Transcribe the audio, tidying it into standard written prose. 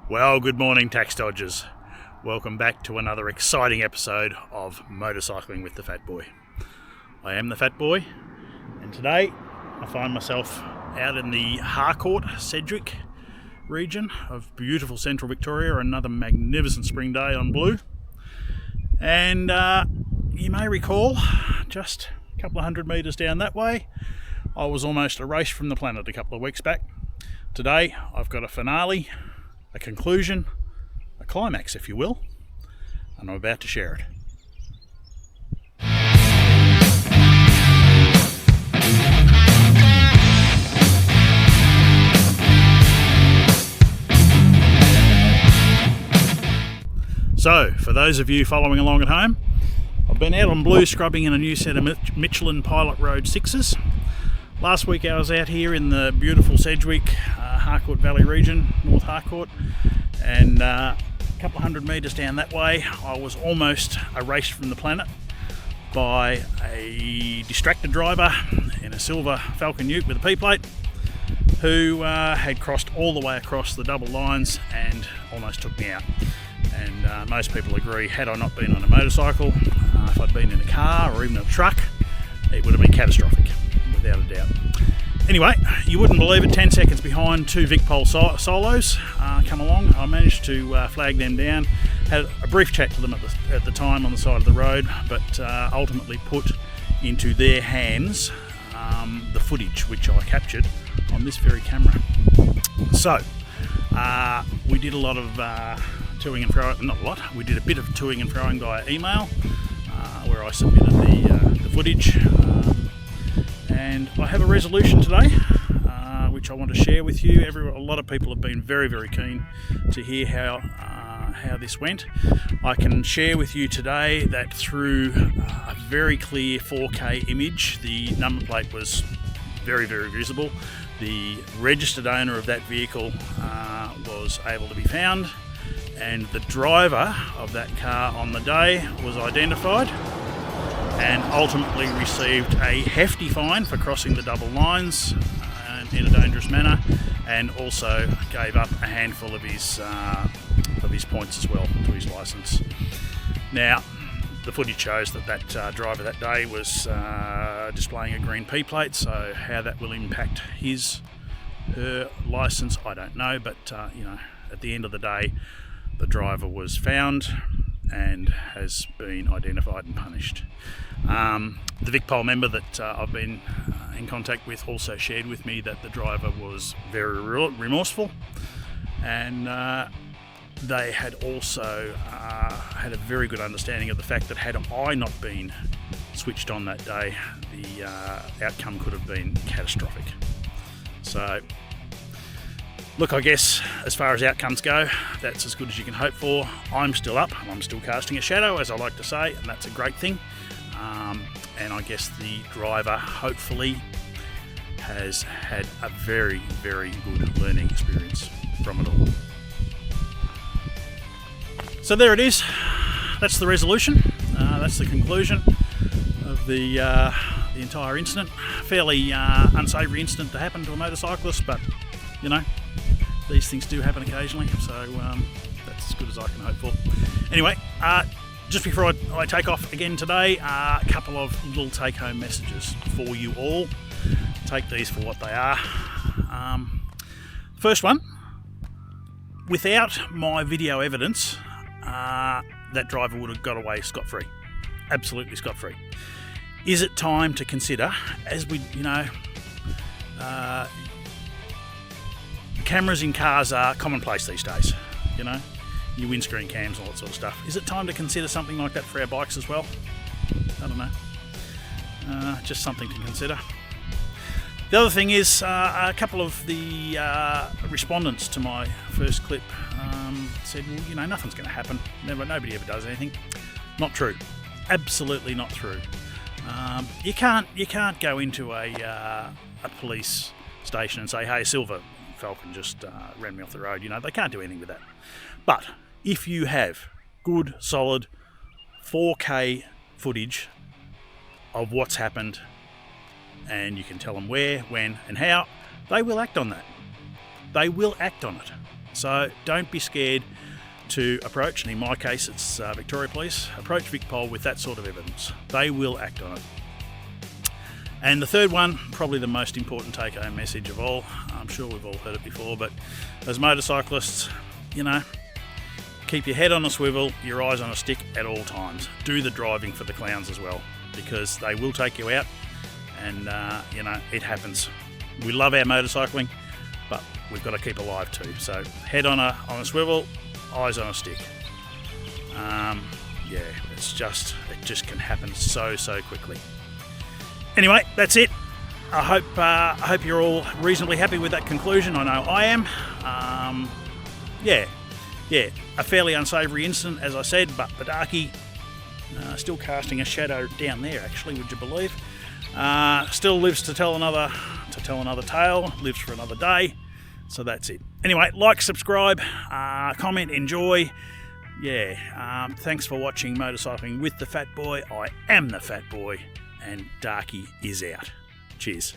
Well, good morning, tax dodgers. Welcome back to another exciting episode of Motorcycling with the Fatboy. I am the Fatboy, and today I find myself out in the Harcourt, Sedgwick region of beautiful central Victoria, another magnificent spring day on blue. And you may recall, just a couple of 100 metres down that way, I was almost erased from the planet a couple of weeks back. Today I've got a finale, a conclusion, a climax if you will, and I'm about to share it. So, for those of you following along at home, I've been out on blue scrubbing in a new set of Michelin Pilot Road 6s. Last week I was out here in the beautiful Sedgwick, Harcourt Valley region, North Harcourt, and a couple of 100 metres down that way I was almost erased from the planet by a distracted driver in a silver Falcon Ute with a P-plate who had crossed all the way across the double lines and almost took me out. And most people agree, had I not been on a motorcycle, if I'd been in a car or even a truck, it would have been catastrophic, without a doubt. Anyway, you wouldn't believe it, 10 seconds behind two VicPol solos come along. I managed to flag them down, had a brief chat to them at the time on the side of the road, but ultimately put into their hands the footage which I captured on this very camera. So, we did a lot of toing and froing, not a lot, we did a bit of toing and froing via email, where I submitted the footage, and I have a resolution today, which I want to share with you. A lot of people have been very, very keen to hear how this went. I can share with you today that through a very clear 4K image, the number plate was very, very visible. The registered owner of that vehicle was able to be found, and the driver of that car on the day was identified and ultimately received a hefty fine for crossing the double lines in a dangerous manner, and also gave up a handful of his points as well to his licence. Now, the footage shows that driver that day was displaying a green P-plate, so how that will impact her licence, I don't know, but at the end of the day, the driver was found and has been identified and punished. The VicPol member that I've been in contact with also shared with me that the driver was very remorseful, and they had also had a very good understanding of the fact that had I not been switched on that day, the outcome could have been catastrophic. So, look, I guess as far as outcomes go, that's as good as you can hope for. I'm still up, and I'm still casting a shadow, as I like to say, and that's a great thing. And I guess the driver hopefully has had a very, very good learning experience from it all. So there it is. That's the resolution. That's the conclusion of the entire incident. Fairly unsavoury incident to happen to a motorcyclist, but these things do happen occasionally, so that's as good as I can hope for. Anyway, just before I take off again today, a couple of little take-home messages for you all. Take these for what they are. First one, without my video evidence, that driver would have got away scot-free. Absolutely scot-free. Is it time to consider, as we, cameras in cars are commonplace these days, your windscreen cams and all that sort of stuff. Is it time to consider something like that for our bikes as well? I don't know. Just something to consider. The other thing is, a couple of the respondents to my first clip said, well, nothing's going to happen. Nobody ever does anything. Not true. Absolutely not true. You can't go into a police station and say, hey, Silver Falcon just ran me off the road. They can't do anything with that. But if you have good, solid 4K footage of what's happened, and you can tell them where, when, and how, they will act on that. They will act on it. So don't be scared to approach, and in my case it's Victoria Police, approach VicPol with that sort of evidence. They will act on it. And the third one, probably the most important take-home message of all, I'm sure we've all heard it before, but as motorcyclists, you know, keep your head on a swivel, your eyes on a stick at all times. Do the driving for the clowns as well, because they will take you out, and you know, it happens. We love our motorcycling, but we've got to keep alive too. So head on a swivel, eyes on a stick. Yeah, it just can happen so quickly. Anyway, that's it. I hope you're all reasonably happy with that conclusion. I know I am. Yeah, a fairly unsavoury incident, as I said, but Badaki still casting a shadow down there, actually, would you believe? Still lives to tell another tale, lives for another day. So that's it. Anyway, like, subscribe, comment, enjoy. Yeah, thanks for watching Motorcycling with the Fatboy. I am the Fatboy, and Darky is out. Cheers.